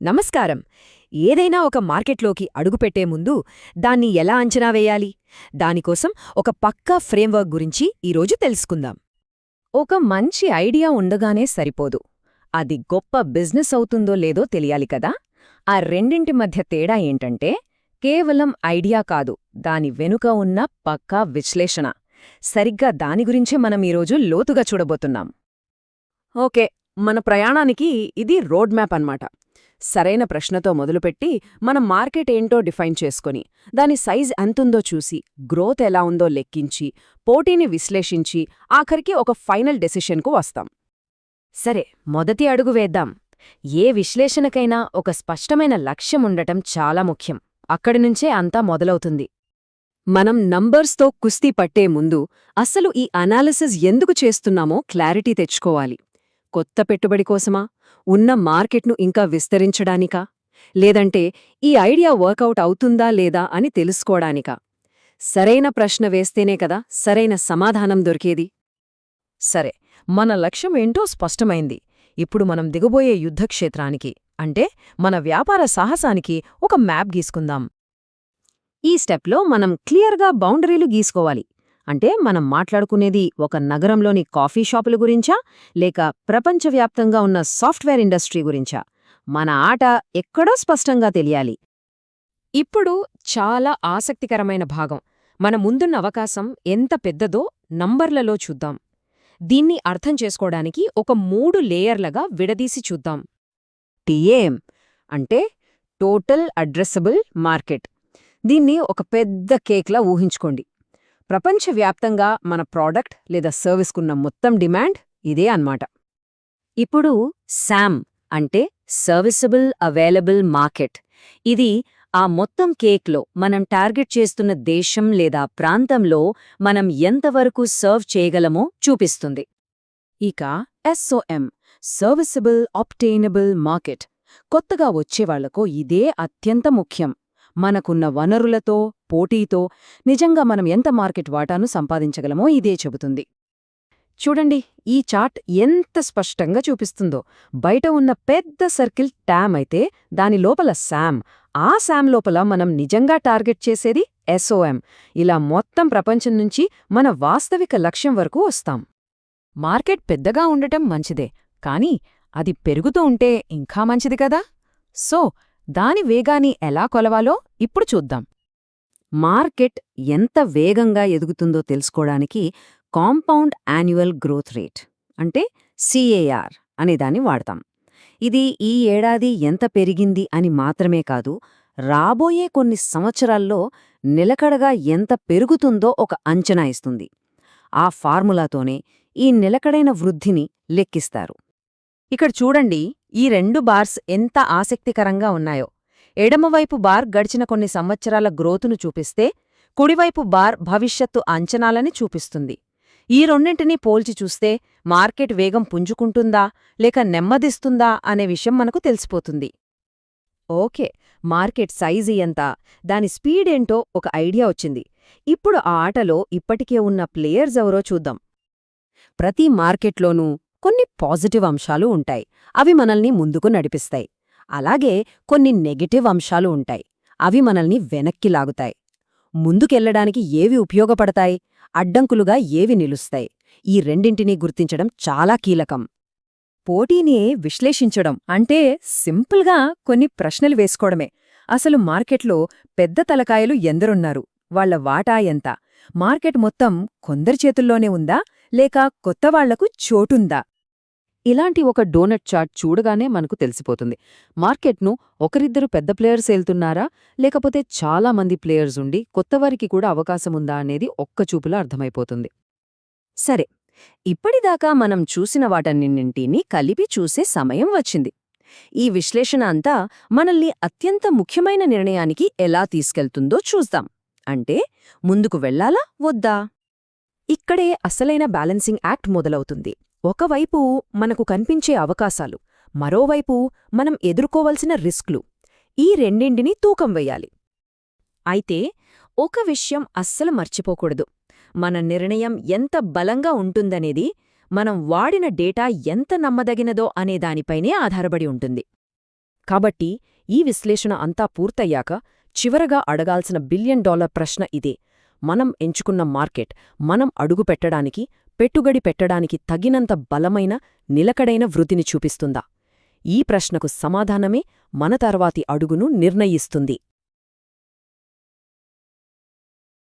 నమస్కారం. ఏదైనా ఒక మార్కెట్లోకి అడుగుపెట్టే ముందు దాన్ని ఎలా అంచనా వేయాలి? దానికోసం ఒక పక్కా ఫ్రేమ్వర్క్ గురించి ఈరోజు తెలుసుకుందాం. ఒక మంచి ఐడియా ఉండగానే సరిపోదు. అది గొప్ప బిజినెస్ అవుతుందో లేదో తెలియాలి కదా. ఆ రెండింటి మధ్య తేడా ఏంటంటే, కేవలం ఐడియా కాదు, దాని వెనుక ఉన్న పక్కా విశ్లేషణ. సరిగ్గా దాని గురించే మనం ఈరోజు లోతుగా చూడబోతున్నాం. ఓకే, మన ప్రయాణానికి ఇది రోడ్ మ్యాప్ అన్నమాట. సరైన ప్రశ్నతో మొదలుపెట్టి మన మార్కెట్ ఏంటో డిఫైన్ చేసుకొని, దాని సైజ్ ఎంతుందో చూసి, గ్రోత్ ఎలా ఉందో లెక్కించి, పోటీని విశ్లేషించి, ఆఖరికి ఒక ఫైనల్ డెసిషన్కు వస్తాం. సరే, మొదటి అడుగు వేద్దాం. ఏ విశ్లేషణకైనా ఒక స్పష్టమైన లక్ష్యం ఉండటం చాలా ముఖ్యం. అక్కడినుంచే అంతా మొదలవుతుంది. మనం నంబర్స్తో కుస్తీ పట్టే ముందు అసలు ఈ అనాలిసిస్ ఎందుకు చేస్తున్నామో క్లారిటీ తెచ్చుకోవాలి. కొత్త పెట్టుబడి కోసమా? ఉన్న మార్కెట్ను ఇంకా విస్తరించడానికా? లేదంటే ఈ ఐడియా వర్కౌట్ అవుతుందా లేదా అని తెలుసుకోవడానికా? సరైన ప్రశ్న వేస్తేనే కదా సరైన సమాధానం దొరికేది. సరే, మన లక్ష్యం ఏంటో స్పష్టమైంది. ఇప్పుడు మనం దిగబోయే యుద్ధక్షేత్రానికి, అంటే మన వ్యాపార సాహసానికి ఒక మ్యాప్ గీసుకుందాం. ఈ స్టెప్లో మనం క్లియర్గా బౌండరీలు గీసుకోవాలి. అంటే మనం మాట్లాడుకునేది ఒక నగరంలోని కాఫీ షాపుల గురించా, లేక ప్రపంచవ్యాప్తంగా ఉన్న సాఫ్ట్వేర్ ఇండస్ట్రీ గురించా? మన ఆట ఎక్కడో స్పష్టంగా తెలియాలి. ఇప్పుడు చాలా ఆసక్తికరమైన భాగం. మన ముందున్న అవకాశం ఎంత పెద్దదో నంబర్లలో చూద్దాం. దీన్ని అర్థం చేసుకోవడానికి ఒక 3 లేయర్లగా విడదీసి చూద్దాం. టీఏఎం అంటే టోటల్ అడ్రెసబుల్ మార్కెట్. దీన్ని ఒక పెద్ద కేక్లా ఊహించుకోండి. ప్రపంచవ్యాప్తంగా మన ప్రోడక్ట్ లేదా సర్వీస్కున్న మొత్తం డిమాండ్ ఇదే అన్నమాట. ఇప్పుడు శామ్ అంటే సర్వీసబుల్ అవైలబుల్ మార్కెట్. ఇది ఆ మొత్తం కేక్లో మనం టార్గెట్ చేస్తున్న దేశం లేదా ప్రాంతంలో మనం ఎంతవరకు సర్వ్ చేయగలమో చూపిస్తుంది. ఇక ఎస్ఓఎం సర్వీసబుల్ ఆబ్టైనబుల్ మార్కెట్. కొత్తగా వచ్చేవాళ్లకు ఇదే అత్యంత ముఖ్యం. మనకున్న వనరులతో, పోటీతో నిజంగా మనం ఎంత మార్కెట్ వాటాను సంపాదించగలమో ఇదే చెబుతుంది. చూడండి, ఈ చార్ట్ ఎంత స్పష్టంగా చూపిస్తుందో. బయట ఉన్న పెద్ద సర్కిల్ టామ్ అయితే దాని లోపల శామ్, ఆ శామ్ లోపల మనం నిజంగా టార్గెట్ చేసేది ఎస్ఓఎం. ఇలా మొత్తం ప్రపంచం నుంచి మన వాస్తవిక లక్ష్యం వరకు వస్తాం. మార్కెట్ పెద్దగా ఉండటం మంచిదే, కానీ అది పెరుగుతూ ఉంటే ఇంకా మంచిది కదా. సో దాని వేగాన్ని ఎలా కొలవాలో ఇప్పుడు చూద్దాం. మార్కెట్ ఎంత వేగంగా ఎదుగుతుందో తెలుసుకోవడానికి కాంపౌండ్ యాన్యువల్ గ్రోత్ రేట్ అంటే సిఏఆర్ అనేదాన్ని వాడతాం. ఇది ఈ ఏడాది ఎంత పెరిగింది అని మాత్రమే కాదు, రాబోయే కొన్ని సంవత్సరాల్లో నిలకడగా ఎంత పెరుగుతుందో ఒక అంచనా ఇస్తుంది. ఆ ఫార్ములాతోనే ఈ నిలకడైన వృద్ధిని లెక్కిస్తారు. ఇక్కడ చూడండి, ఈ 2 బార్స్ ఎంత ఆసక్తికరంగా ఉన్నాయో. ఎడమవైపు బార్ గడిచిన కొన్ని సంవత్సరాల గ్రోతును చూపిస్తే, కుడివైపు బార్ భవిష్యత్తు అంచనాలని చూపిస్తుంది. ఈ రెండింటినీ పోల్చి చూస్తే మార్కెట్ వేగం పుంజుకుంటుందా లేక నెమ్మదిస్తుందా అనే విషయం మనకు తెలిసిపోతుంది. ఓకే, మార్కెట్ సైజు ఎంత, దాని స్పీడేంటో ఒక ఐడియా వచ్చింది. ఇప్పుడు ఆ ఆటలో ఇప్పటికే ఉన్న ప్లేయర్స్ ఎవరో చూద్దాం. ప్రతి మార్కెట్లోనూ కొన్ని పాజిటివ్ అంశాలు ఉంటాయి. అవి మనల్ని ముందుకు నడిపిస్తాయి. అలాగే కొన్ని నెగటివ్ అంశాలు ఉంటాయి. అవి మనల్ని వెనక్కి లాగుతాయి. ముందుకెళ్లడానికి ఏవి ఉపయోగపడతాయి, అడ్డంకులుగా ఏవి నిలుస్తాయి? ఈ రెండింటినీ గుర్తించడం చాలా కీలకం. పోటీని విశ్లేషించడం అంటే సింపుల్గా కొన్ని ప్రశ్నలు వేసుకోవడమే. అసలు మార్కెట్లో పెద్ద తలకాయలు ఎందరున్నారు, వాళ్ల వాటా ఎంత, మార్కెట్ మొత్తం కొందరి చేతుల్లోనే ఉందా లేక కొత్తవాళ్లకు చోటుందా? ఇలాంటి ఒక డోనట్ చార్ట్ చూడగానే మనకు తెలిసిపోతుంది. మార్కెట్ను ఒకరిద్దరు పెద్ద ప్లేయర్స్ ఏల్తున్నారా, లేకపోతే చాలా మంది ప్లేయర్స్ ఉండి కొత్తవారికి కూడా అవకాశముందా అనేది ఒక్కచూపులా అర్థమైపోతుంది. సరే, ఇప్పటిదాకా మనం చూసిన వాటన్నింటినీ కలిపి చూసే సమయం వచ్చింది. ఈ విశ్లేషణ అంతా మనల్ని అత్యంత ముఖ్యమైన నిర్ణయానికి ఎలా తీసుకెళ్తుందో చూద్దాం. అంటే ముందుకు వెళ్లాలా వద్దా? ఇక్కడే అసలైన బ్యాలెన్సింగ్ యాక్ట్ మొదలవుతుంది. ఒకవైపు మనకు కనిపించే అవకాశాలు, మరోవైపు మనం ఎదుర్కోవలసిన రిస్క్లు. ఈ రెండింటినీ తూకం వెయ్యాలి. అయితే ఒక విషయం అస్సలు మర్చిపోకూడదు. మన నిర్ణయం ఎంత బలంగా ఉంటుందనేది మనం వాడిన డేటా ఎంత నమ్మదగినదో అనేదానిపైనే ఆధారపడి ఉంటుంది. కాబట్టి ఈ విశ్లేషణ అంతా పూర్తయ్యాక చివరగా అడగాల్సిన బిలియన్ డాలర్ ప్రశ్న ఇదే: మనం ఎంచుకున్న మార్కెట్ మనం అడుగుపెట్టడానికి, పెట్టుబడి పెట్టడానికి తగినంత బలమైన, నిలకడైన వృద్ధిని చూపిస్తుందా? ఈ ప్రశ్నకు సమాధానమే మన తర్వాతి అడుగును నిర్ణయిస్తుంది.